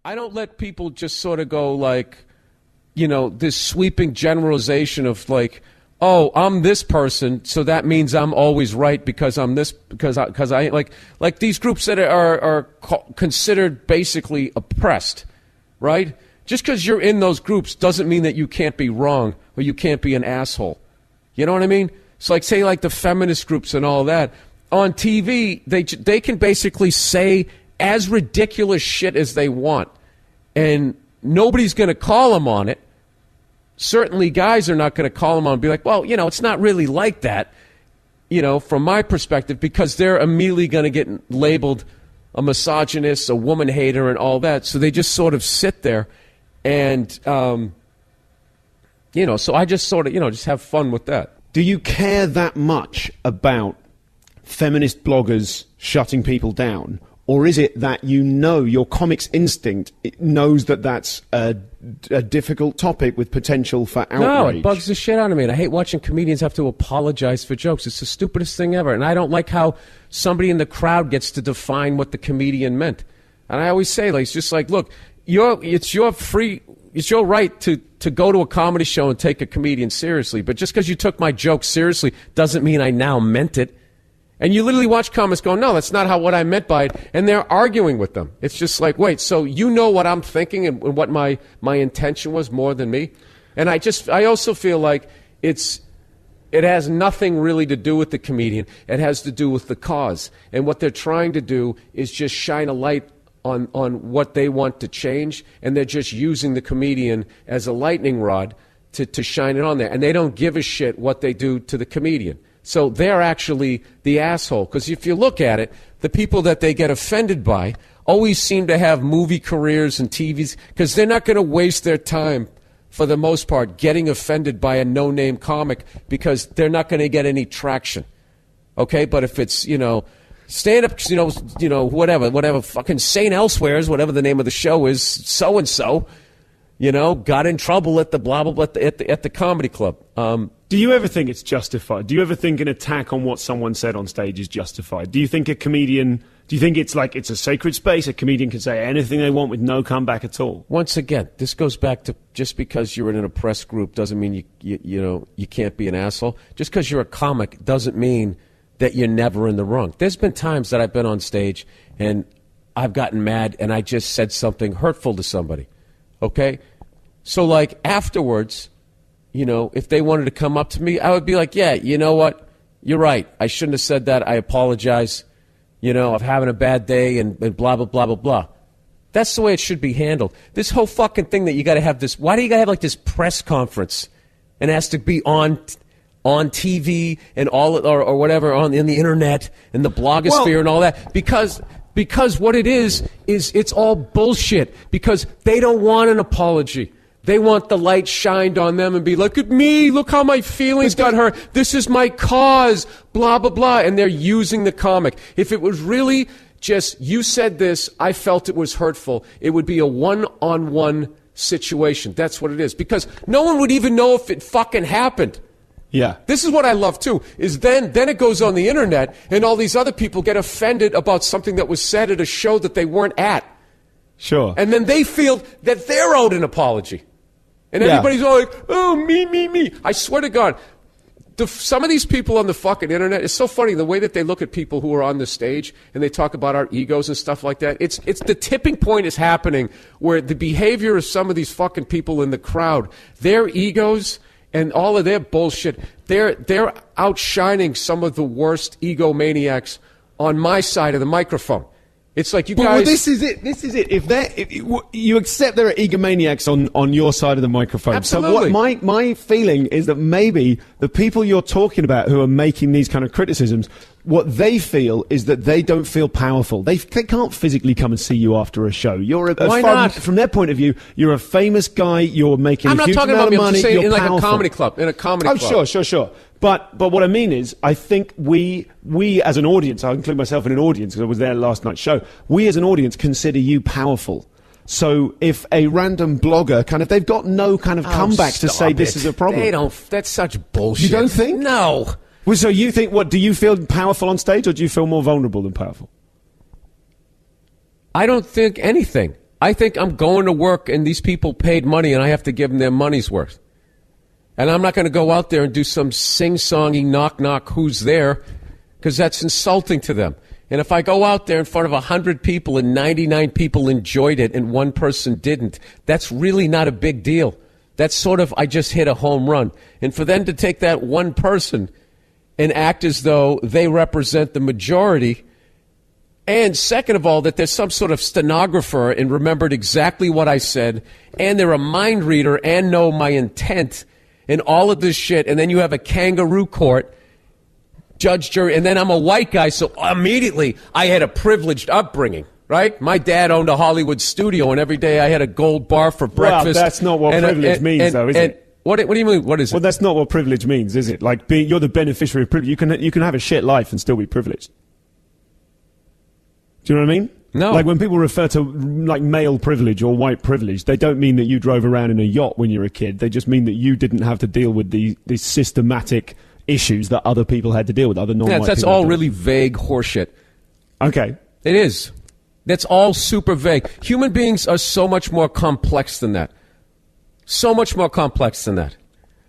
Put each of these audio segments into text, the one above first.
I don't let people just sort of go like, this sweeping generalization of like, oh, I'm this person, so that means I'm always right because I'm this, because I like these groups that are considered basically oppressed, right? Just because you're in those groups doesn't mean that you can't be wrong or you can't be an asshole. You know what I mean? It's like, say, like the feminist groups and all that. On TV, they can basically say as ridiculous shit as they want, and nobody's going to call them on it. Certainly guys are not going to call them on and be like, well, it's not really like that, from my perspective, because they're immediately going to get labeled a misogynist, a woman hater, and all that. So they just sort of sit there and, so I just sort of, just have fun with that. Do you care that much about feminist bloggers shutting people down? Or is it that your comics instinct knows that that's a difficult topic with potential for outrage? No, it bugs the shit out of me. And I hate watching comedians have to apologize for jokes. It's the stupidest thing ever. And I don't like how somebody in the crowd gets to define what the comedian meant. And I always say, like, it's just like, look, it's your right to go to a comedy show and take a comedian seriously. But just because you took my joke seriously doesn't mean I now meant it. And you literally watch comics go, no, that's not what I meant by it. And they're arguing with them. It's just like, wait, so you know what I'm thinking and what my intention was more than me? And I also feel like it has nothing really to do with the comedian. It has to do with the cause. And what they're trying to do is just shine a light on what they want to change. And they're just using the comedian as a lightning rod to shine it on there. And they don't give a shit what they do to the comedian. So they're actually the asshole. Because if you look at it, the people that they get offended by always seem to have movie careers and TVs, because they're not going to waste their time, for the most part, getting offended by a no-name comic, because they're not going to get any traction. Okay? But if it's, stand-up, whatever, fucking St. Elsewhere's, whatever the name of the show is, so-and-so, got in trouble at the blah, blah, blah, at the comedy club. Do you ever think it's justified? Do you ever think an attack on what someone said on stage is justified? Do you think it's like it's a sacred space, a comedian can say anything they want with no comeback at all? Once again, this goes back to just because you're in an oppressed group doesn't mean you can't be an asshole. Just because you're a comic doesn't mean that you're never in the wrong. There's been times that I've been on stage and I've gotten mad and I just said something hurtful to somebody. Okay? So like afterwards, if they wanted to come up to me, I would be like, yeah, you know what? You're right. I shouldn't have said that. I apologize. I'm having a bad day and blah, blah, blah, blah, blah. That's the way it should be handled. This whole fucking thing that you got to have this, why do you got to have like this press conference and it has to be on TV and all, or whatever, in the internet and the blogosphere and all that? Because what it is it's all bullshit, because they don't want an apology. They want the light shined on them and be, look at me, look how my feelings got hurt. This is my cause, blah, blah, blah. And they're using the comic. If it was really just, you said this, I felt it was hurtful, it would be a one-on-one situation. That's what it is. Because no one would even know if it fucking happened. Yeah. This is what I love too, is then it goes on the internet and all these other people get offended about something that was said at a show that they weren't at. Sure. And then they feel that they're owed an apology. And everybody's all like, oh, me. I swear to God, some of these people on the fucking internet, it's so funny the way that they look at people who are on the stage and they talk about our egos and stuff like that. It's the tipping point is happening where the behavior of some of these fucking people in the crowd, their egos and all of their bullshit, they're outshining some of the worst egomaniacs on my side of the microphone. It's like you guys... Well, this is it. If you accept there are egomaniacs on your side of the microphone. Absolutely. So what my feeling is that maybe the people you're talking about who are making these kind of criticisms, what they feel is that they don't feel powerful. They can't physically come and see you after a show. Why not? From their point of view, you're a famous guy. You're making a huge amount of money. I'm not talking about me. I'm just saying in like powerful. a comedy club. In a comedy club. Oh, sure. But what I mean is, I think we as an audience, I include myself in an audience because I was there last night's show, we as an audience consider you powerful. So if a random blogger they've got no kind of comeback to say this is a problem. They don't, that's such bullshit. You don't think? No. Well, so you think, do you feel powerful on stage or do you feel more vulnerable than powerful? I don't think anything. I think I'm going to work and these people paid money and I have to give them their money's worth. And I'm not going to go out there and do some sing-songy knock-knock who's there, because that's insulting to them. And if I go out there in front of 100 people and 99 people enjoyed it and one person didn't, that's really not a big deal. That's sort of, I just hit a home run. And for them to take that one person and act as though they represent the majority, and second of all, that there's some sort of stenographer and remembered exactly what I said, and they're a mind reader and know my intent, and all of this shit, and then you have a kangaroo court, judge, jury, and then I'm a white guy, so immediately I had a privileged upbringing, right? My dad owned a Hollywood studio, and every day I had a gold bar for breakfast. Well, that's not what privilege means, though, is it? What do you mean? What is it? Well, that's not what privilege means, is it? Like, you're the beneficiary of privilege. You can have a shit life and still be privileged. Do you know what I mean? No. Like when people refer to like male privilege or white privilege, they don't mean that you drove around in a yacht when you were a kid. They just mean that you didn't have to deal with these systematic issues that other people had to deal with, other non-white people. That's all really vague horseshit. Okay. It is. That's all super vague. Human beings are so much more complex than that. So much more complex than that.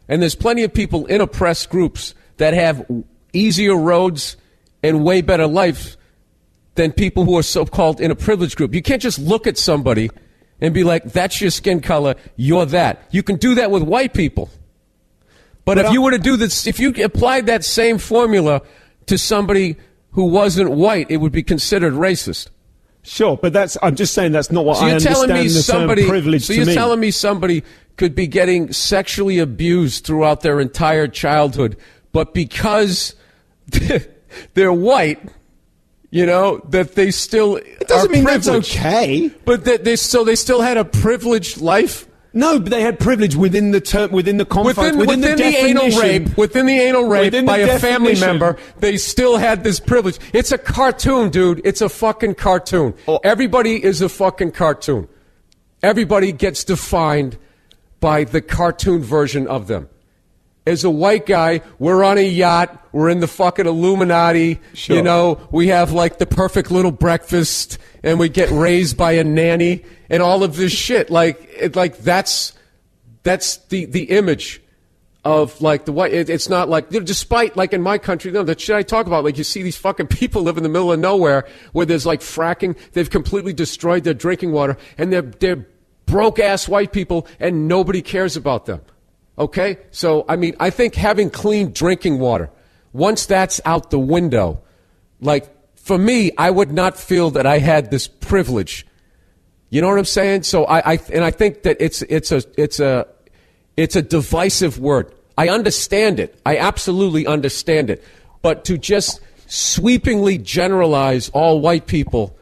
And there's plenty of people in oppressed groups that have easier roads and way better lives than people who are so-called in a privileged group. You can't just look at somebody and be like, that's your skin color, you're that. You can do that with white people. But if you were to do this, if you applied that same formula to somebody who wasn't white, it would be considered racist. Sure, but I'm just saying that's not what I understand the term privilege to mean. So you're telling me somebody could be getting sexually abused throughout their entire childhood, but because they're white, you know, that they still it doesn't mean that's okay. But that they still had a privileged life? No, but they had privilege within the term, within the confines, within the definition. Within the anal rape by a family member, they still had this privilege. It's a cartoon, dude. It's a fucking cartoon. Everybody is a fucking cartoon. Everybody gets defined by the cartoon version of them. As a white guy, we're on a yacht, we're in the fucking Illuminati, sure. You know, we have like the perfect little breakfast, and we get raised by a nanny, and all of this shit. That's the image of like the white. It's not like, despite like in my country, the shit I talk about, like you see these fucking people live in the middle of nowhere where there's like fracking, they've completely destroyed their drinking water, and they're broke ass white people, and nobody cares about them. Okay? So, I mean, I think having clean drinking water, once that's out the window, like, for me, I would not feel that I had this privilege. You know what I'm saying? So I think that it's a divisive word. I understand it. I absolutely understand it. But to just sweepingly generalize all white people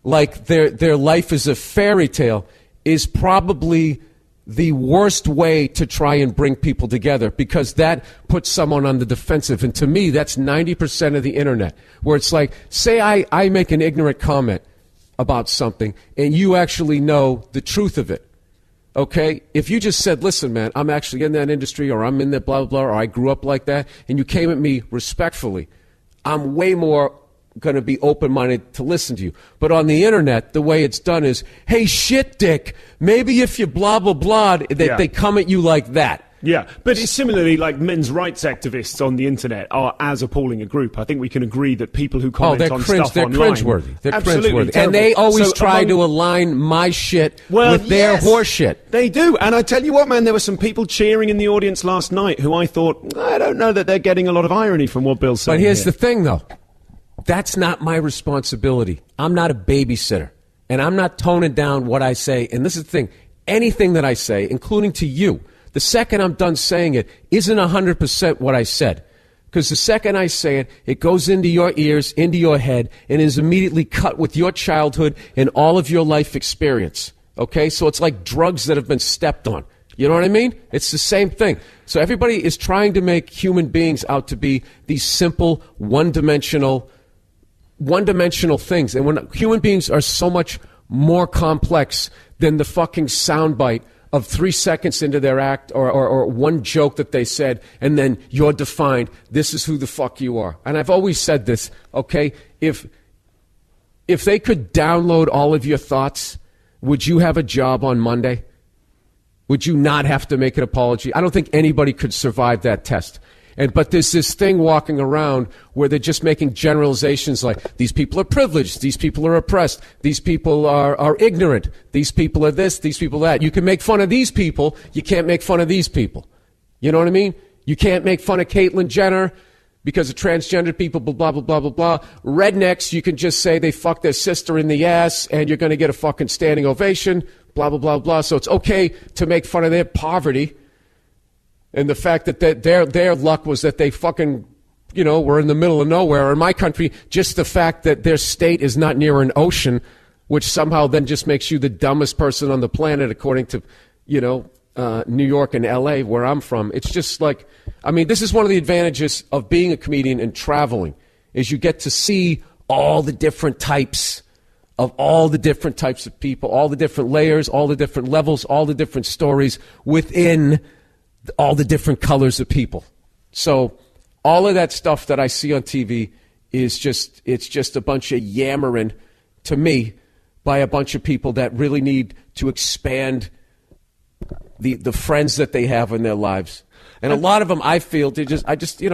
like their life is a fairy tale is probably the worst way to try and bring people together, because that puts someone on the defensive. And to me, that's 90% of the internet, where it's like, say I make an ignorant comment about something and you actually know the truth of it. Okay? If you just said, listen, man, I'm actually in that industry, or I'm in that blah, blah, blah, or I grew up like that, and you came at me respectfully, I'm way more going to be open-minded to listen to you. But on the internet, the way it's done is, hey, shit, dick, maybe if you blah, blah, blah, they come at you like that. Yeah, but it's similarly like men's rights activists on the internet are as appalling a group. I think we can agree that people who comment on stuff online... They're cringeworthy. They're cringeworthy. And they always try to align my shit with their horse shit. They do. And I tell you what, man, there were some people cheering in the audience last night who I thought, I don't know that they're getting a lot of irony from what Bill's saying. But here's the thing, though. That's not my responsibility. I'm not a babysitter. And I'm not toning down what I say. And this is the thing. Anything that I say, including to you, the second I'm done saying it, isn't 100% what I said. Because the second I say it, it goes into your ears, into your head, and is immediately cut with your childhood and all of your life experience. Okay? So it's like drugs that have been stepped on. You know what I mean? It's the same thing. So everybody is trying to make human beings out to be these simple, one-dimensional things. And when human beings are so much more complex than the fucking soundbite of 3 seconds into their act or one joke that they said, and then you're defined, this is who the fuck you are. And I've always said this, okay? If they could download all of your thoughts, would you have a job on Monday? Would you not have to make an apology? I don't think anybody could survive that test. But there's this thing walking around where they're just making generalizations like, these people are privileged, these people are oppressed, these people are ignorant, these people are this, these people that. You can make fun of these people, you can't make fun of these people. You know what I mean? You can't make fun of Caitlyn Jenner because of transgender people, blah, blah, blah, blah, blah. Rednecks, you can just say they fucked their sister in the ass and you're going to get a fucking standing ovation, blah, blah, blah, blah. So it's okay to make fun of their poverty. And the fact that their luck was that they fucking, were in the middle of nowhere. In my country, just the fact that their state is not near an ocean, which somehow then just makes you the dumbest person on the planet, according to, New York and L.A., where I'm from. It's just like, this is one of the advantages of being a comedian and traveling, is you get to see all the different types of people, all the different layers, all the different levels, all the different stories within all the different colors of people. So all of that stuff that I see on TV is just a bunch of yammering to me by a bunch of people that really need to expand the friends that they have in their lives. And a lot of them, I feel, I don't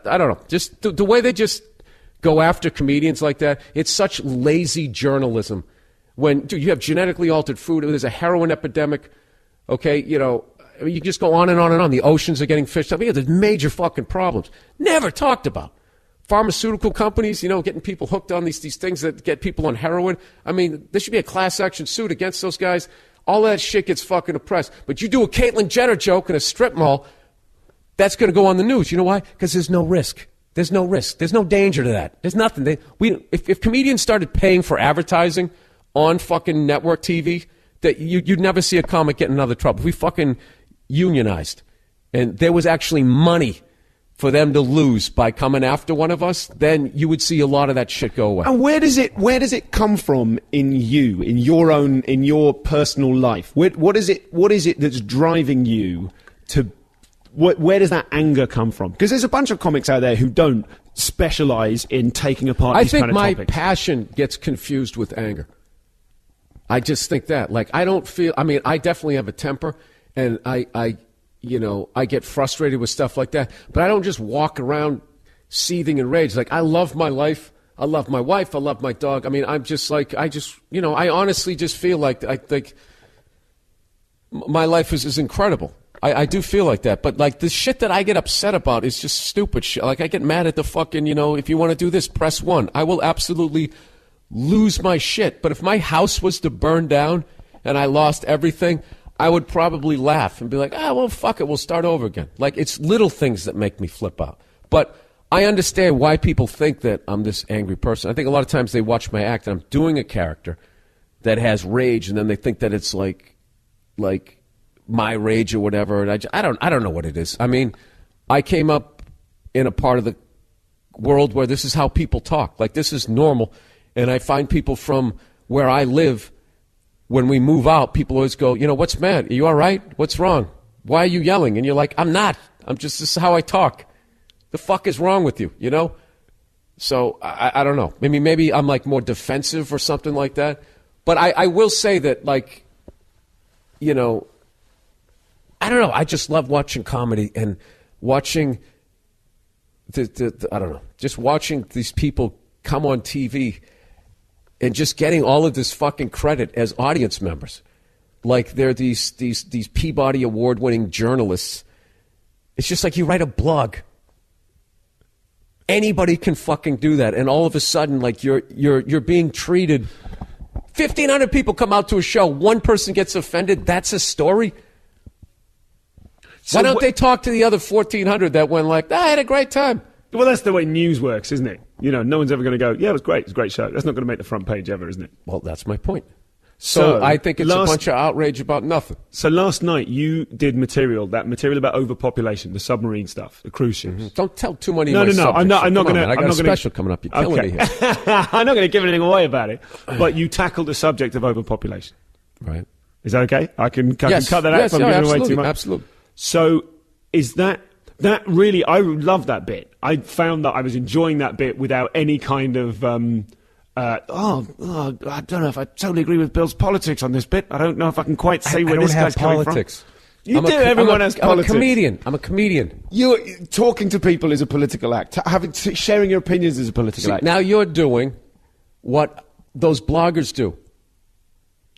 know, just the way they just go after comedians like that, it's such lazy journalism. When you have genetically altered food, there's a heroin epidemic, okay, you just go on and on and on. The oceans are getting fished up. There's major fucking problems. Never talked about. Pharmaceutical companies, getting people hooked on these things that get people on heroin. There should be a class action suit against those guys. All that shit gets fucking oppressed. But you do a Caitlyn Jenner joke in a strip mall, that's going to go on the news. You know why? Because there's no risk. There's no risk. There's no danger to that. There's nothing. If comedians started paying for advertising on fucking network TV, that you'd never see a comic get in another trouble. If we fucking unionized and there was actually money for them to lose by coming after one of us, then you would see a lot of that shit go away. And where does it come from in you, in your personal life? What is it that's driving you to, where does that anger come from? Because there's a bunch of comics out there who don't specialize in taking apart these kind of topics. I think my passion gets confused with anger. I just think that, I definitely have a temper. And I get frustrated with stuff like that. But I don't just walk around seething in rage. I love my life. I love my wife. I love my dog. I'm just I honestly just feel like I think my life is incredible. I do feel like that. But the shit that I get upset about is just stupid shit. I get mad at the fucking, if you want to do this, press 1. I will absolutely lose my shit. But if my house was to burn down and I lost everything, I would probably laugh and be like, well, fuck it, we'll start over again. It's little things that make me flip out. But I understand why people think that I'm this angry person. I think a lot of times they watch my act and I'm doing a character that has rage, and then they think that it's like my rage or whatever. And I don't know what it is. I came up in a part of the world where this is how people talk. This is normal. And I find people from where I live, when we move out, people always go, what's mad? Are you all right? What's wrong? Why are you yelling? And you're like, I'm not. This is how I talk. The fuck is wrong with you, So I don't know. Maybe I'm more defensive or something like that. But I will say that I don't know. I just love watching comedy and watching I don't know, just watching these people come on TV and just getting all of this fucking credit as audience members. They're these Peabody Award-winning journalists. It's just like you write a blog. Anybody can fucking do that, and all of a sudden, you're being treated. 1,500 people come out to a show. One person gets offended. That's a story. So why don't they talk to the other 1,400 that went I had a great time? Well, that's the way news works, isn't it? No one's ever going to go, yeah, it was great. It's a great show. That's not going to make the front page ever, isn't it? Well, that's my point. So I think it's a bunch of outrage about nothing. So last night you did that material about overpopulation, the submarine stuff, the cruise ships. Mm-hmm. Don't tell too many. No. I'm not going to. I got a special coming up. You're killing me here. I'm not going to give anything away about it. But you tackled the subject of overpopulation. Right. Is that okay? I can cut that out if I'm giving away too much. Absolutely. So is that really? I love that bit. I found that I was enjoying that bit without any kind of I don't know if I totally agree with Bill's politics on this bit. I don't know if I can quite say where this guy's coming from. You do. Everyone has politics. I'm a comedian. You're talking to people is a political act. Sharing your opinions is a political act. Now you're doing what those bloggers do.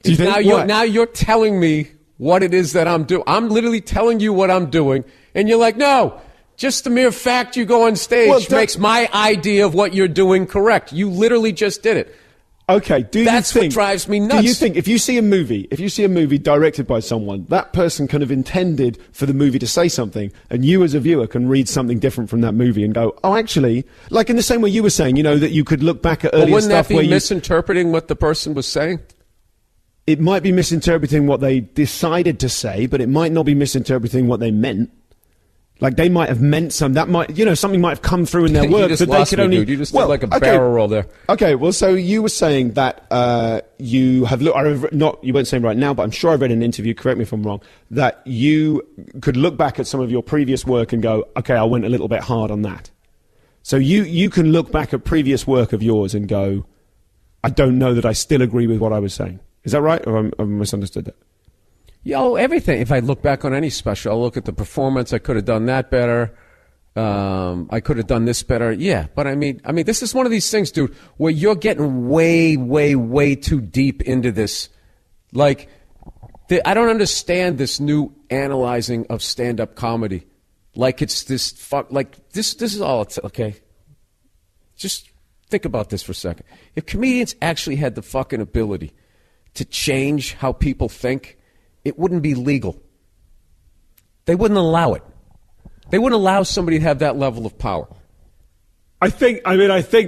Do you think? Now you're telling me what it is that I'm doing. I'm literally telling you what I'm doing, and you're like, no. Just the mere fact you go on stage makes my idea of what you're doing correct. You literally just did it. Okay, That's what drives me nuts. Do you think if you see a movie directed by someone, that person kind of intended for the movie to say something, and you as a viewer can read something different from that movie and go, oh, actually, like in the same way you were saying, that you could look back at earlier stuff where wouldn't that be misinterpreting what the person was saying? It might be misinterpreting what they decided to say, but it might not be misinterpreting what they meant. Like they might have meant something might have come through in their work, but they could only. Dude. You just did like a barrel roll there. Okay, well, so you were saying that you have looked. You weren't saying right now, but I'm sure I read in an interview. Correct me if I'm wrong. That you could look back at some of your previous work and go, okay, I went a little bit hard on that. So you can look back at previous work of yours and go, I don't know that I still agree with what I was saying. Is that right, or I misunderstood that? Everything. If I look back on any special, I'll look at the performance. I could have done that better. I could have done this better. Yeah, but I mean, this is one of these things, dude, where you're getting way, way, way too deep into this. Like, I don't understand this new analyzing of stand-up comedy. Like it's this this is all it's okay. Just think about this for a second. If comedians actually had the fucking ability to change how people think, it wouldn't be legal. They wouldn't allow it. They wouldn't allow somebody to have that level of power. I think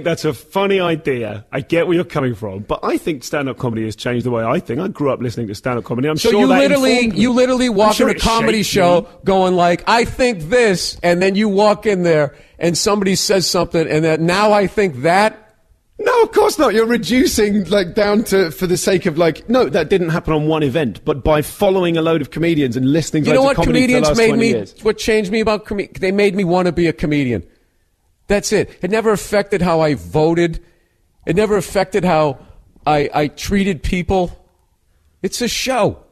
that's a funny idea. I get where you're coming from, but I think stand-up comedy has changed the way I think. I grew up listening to stand-up comedy. You literally walk in a comedy show going like, I think this, and then you walk in there and somebody says something, and that now I think that. No, of course not. You're reducing down to for the sake of no, that didn't happen on one event, but by following a load of comedians and listening to loads of comedy for the last 20 years. What changed me about they made me want to be a comedian. That's it. It never affected how I voted. It never affected how I treated people. It's a show.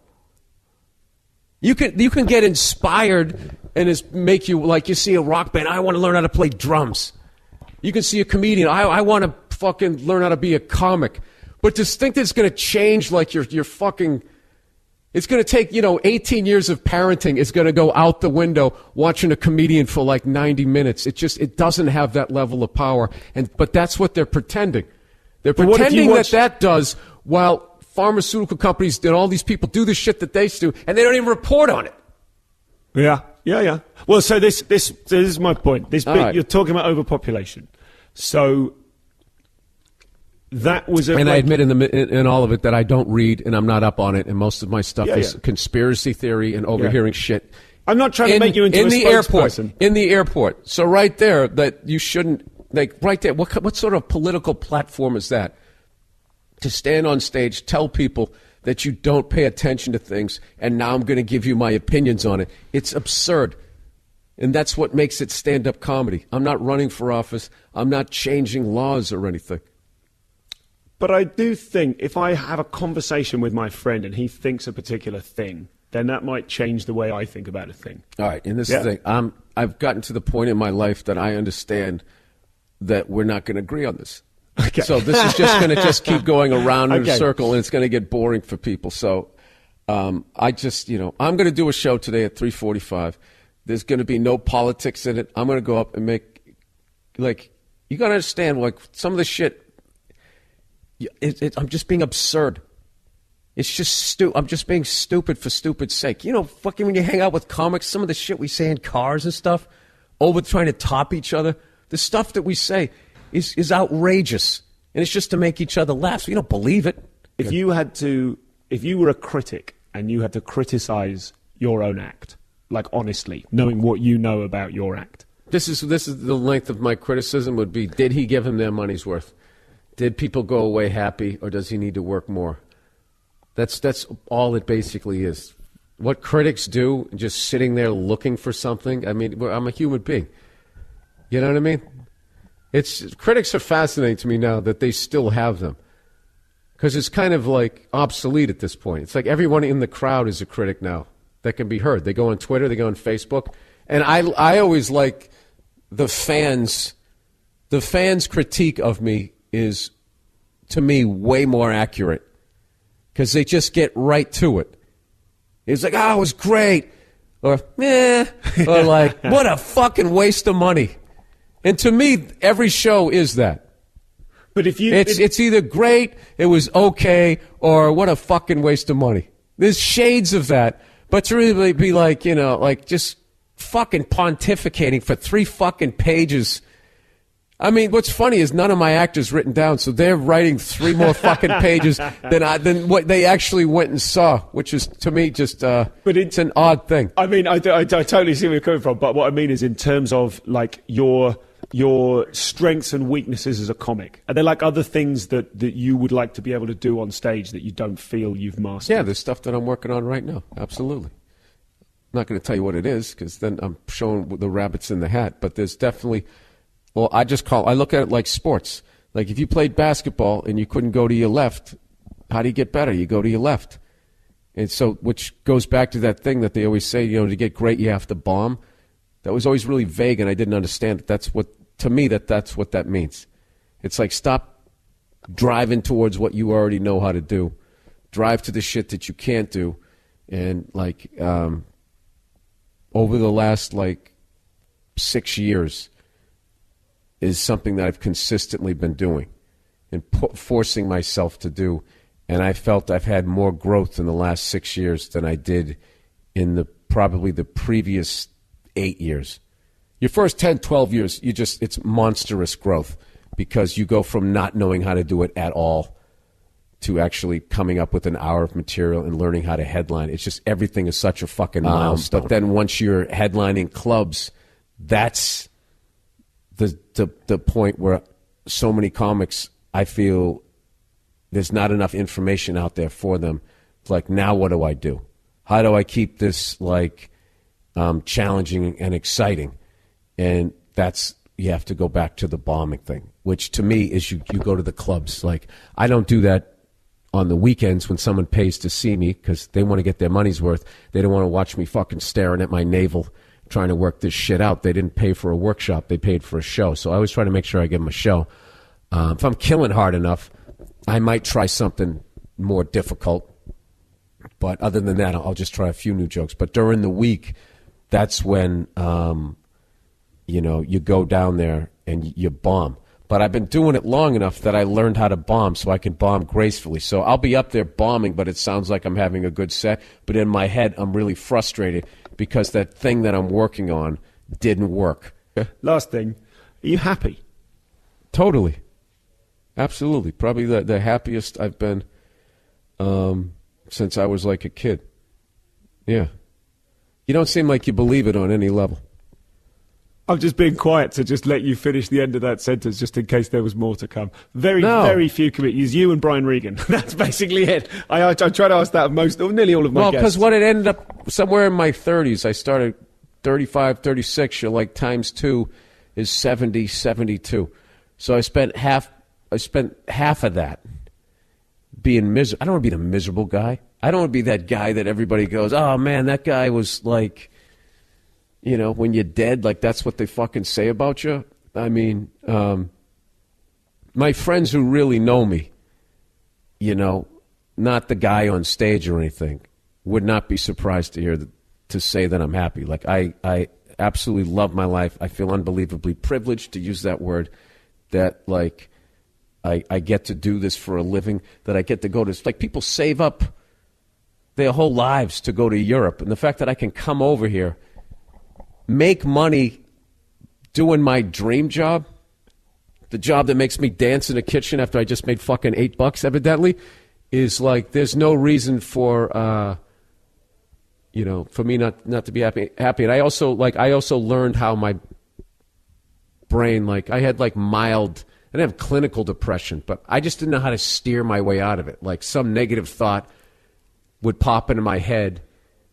You can get inspired and it's make you like you see a rock band. I want to learn how to play drums. You can see a comedian. I want to fucking learn how to be a comic. But to think that it's going to change like your fucking... It's going to take, 18 years of parenting is going to go out the window watching a comedian for 90 minutes. It doesn't have that level of power. But that's what they're pretending. They're pretending that does while pharmaceutical companies and all these people do the shit that they do, and they don't even report on it. Yeah. Well, so this is my point. This bit, right. You're talking about overpopulation. So... That was I admit in all of it that I don't read and I'm not up on it, and most of my stuff is conspiracy theory and overhearing shit. I'm not trying to make you into a spokesperson. In the airport. So right there, that you shouldn't right there. What sort of political platform is that? To stand on stage, tell people that you don't pay attention to things, and now I'm going to give you my opinions on it. It's absurd. And that's what makes it stand-up comedy. I'm not running for office. I'm not changing laws or anything. But I do think if I have a conversation with my friend and he thinks a particular thing, then that might change the way I think about a thing. All right, and this is the thing. I've gotten to the point in my life that I understand that we're not going to agree on this. Okay. So this is just going to just keep going around in a circle, and it's going to get boring for people. So I just, I'm going to do a show today at 3:45. There's going to be no politics in it. I'm going to go up and make, you got to understand, some of the shit, I'm just being absurd. It's just I'm just being stupid for stupid's sake. Fucking when you hang out with comics, some of the shit we say in cars and stuff, over trying to top each other, the stuff that we say is outrageous. And it's just to make each other laugh. So you don't believe it. If you were a critic and you had to criticize your own act, honestly, knowing what you know about your act. This is the length of my criticism would be, did he give him their money's worth? Did people go away happy, or does he need to work more? That's all it basically is. What critics do, just sitting there looking for something. I mean, I'm a human being. You know what I mean? Critics are fascinating to me now that they still have them, because it's kind of like obsolete at this point. It's like everyone in the crowd is a critic now that can be heard. They go on Twitter, they go on Facebook, and I always like the fans. The fans' critique of me is, to me, way more accurate because they just get right to it. It's like, oh, it was great, or or like, what a fucking waste of money. And to me, every show is that. But if you, it's either great, it was okay, or what a fucking waste of money. There's shades of that, but to really be like, like just fucking pontificating for 3 fucking pages. I mean, what's funny is none of my actors written down, so they're writing 3 more fucking pages than what they actually went and saw, which is, to me, just but it's an odd thing. I mean, I totally see where you're coming from, but what I mean is in terms of like your strengths and weaknesses as a comic, are there like other things that you would like to be able to do on stage that you don't feel you've mastered? Yeah, there's stuff that I'm working on right now. Absolutely. I'm not going to tell you what it is because then I'm showing the rabbits in the hat, but there's definitely... Well, I look at it like sports. Like if you played basketball and you couldn't go to your left, how do you get better? You go to your left. And so, which goes back to that thing that they always say, to get great, you have to bomb. That was always really vague, and I didn't understand it. That's what that means. It's like stop driving towards what you already know how to do. Drive to the shit that you can't do. And like over the last 6 years, is something that I've consistently been doing and forcing myself to do. And I felt I've had more growth in the last 6 years than I did in probably the previous 8 years. Your first 10, 12 years, it's monstrous growth because you go from not knowing how to do it at all to actually coming up with an hour of material and learning how to headline. It's just everything is such a fucking milestone. But then once you're headlining clubs, that's the point where so many comics, I feel there's not enough information out there for them. It's like, now what do I do? How do I keep this challenging and exciting? And you have to go back to the bombing thing, which to me is you go to the clubs. Like, I don't do that on the weekends when someone pays to see me because they want to get their money's worth. They don't want to watch me fucking staring at my navel trying to work this shit out. They didn't pay for a workshop. They paid for a show. So I always try to make sure I give them a show. If I'm killing hard enough, I might try something more difficult. But other than that, I'll just try a few new jokes. But during the week, that's when, you go down there and you bomb. But I've been doing it long enough that I learned how to bomb so I can bomb gracefully. So I'll be up there bombing, but it sounds like I'm having a good set. But in my head, I'm really frustrated because that thing that I'm working on didn't work. Last thing, are you happy? Totally. Absolutely. Probably the happiest I've been since I was like a kid. Yeah. You don't seem like you believe it on any level. I'm just being quiet to just let you finish the end of that sentence just in case there was more to come. Very few comedians. You and Brian Regan. That's basically it. I try to ask that of nearly all of my guests. Well, because what it ended up, somewhere in my 30s, I started 35, 36, you're like times 2 is 70, 72. So I spent half of that being miserable. I don't want to be the miserable guy. I don't want to be that guy that everybody goes, oh man, that guy was like... when you're dead, like that's what they fucking say about you. I mean, my friends who really know me, not the guy on stage or anything, would not be surprised to say that I'm happy. Like I absolutely love my life. I feel unbelievably privileged, to use that word, that like I get to do this for a living, that I get to go to, like people save up their whole lives to go to Europe. And the fact that I can come over here, make money doing my dream job, the job that makes me dance in a kitchen after I just made fucking $8 evidently, is like there's no reason for for me not to be happy. And I also learned how my brain, like I had like mild, I didn't have clinical depression, but I just didn't know how to steer my way out of it. Like some negative thought would pop into my head,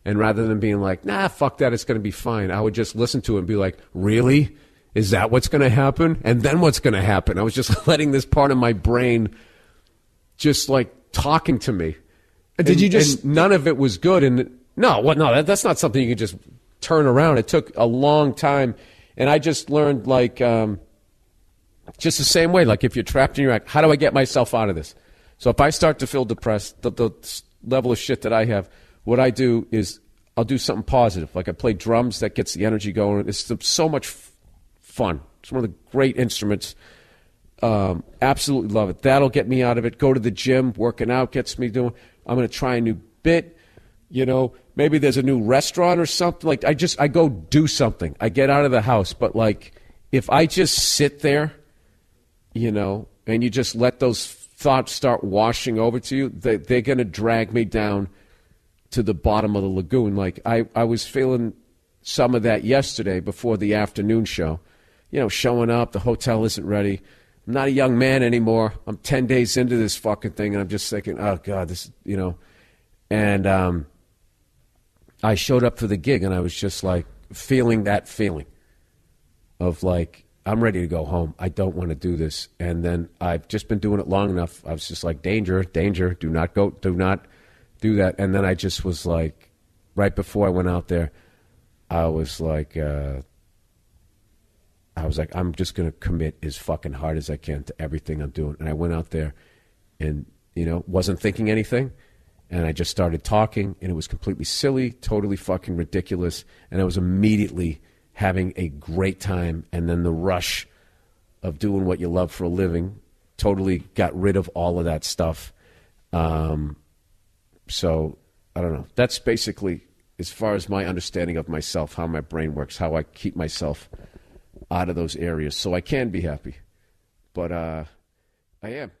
and rather than being like, nah, fuck that, it's going to be fine, I would just listen to it and be like, really? Is that what's going to happen? And then what's going to happen? I was just letting this part of my brain just like talking to me. Did you just... And none of it was good. And that's not something you can just turn around. It took a long time. And I just learned, like, just the same way. Like, if you're trapped in your act, how do I get myself out of this? So if I start to feel depressed, the level of shit that I have, what I do is I'll do something positive. Like, I play drums. That gets the energy going. It's so much fun. It's one of the great instruments. Absolutely love it. That'll get me out of it. Go to the gym. Working out gets me doing. I'm going to try a new bit. You know, maybe there's a new restaurant or something. Like, I go do something. I get out of the house. But, like, if I just sit there, you know, and you just let those thoughts start washing over to you, they're going to drag me down to the bottom of the lagoon. Like, I was feeling some of that yesterday before the afternoon show. You know, showing up, the hotel isn't ready. I'm not a young man anymore. I'm 10 days into this fucking thing, and I'm just thinking, oh, God, this, you know. And I showed up for the gig, and I was just, like, feeling that feeling of, like, I'm ready to go home. I don't want to do this. And then I've just been doing it long enough. I was just like, danger, danger, do not do that. And then I just was like, right before I went out there, I was like, I'm just going to commit as fucking hard as I can to everything I'm doing. And I went out there and, you know, wasn't thinking anything. And I just started talking, and it was completely silly, totally fucking ridiculous. And I was immediately having a great time. And then the rush of doing what you love for a living totally got rid of all of that stuff. So, I don't know. That's basically, as far as my understanding of myself, how my brain works, how I keep myself out of those areas so I can be happy. But I am.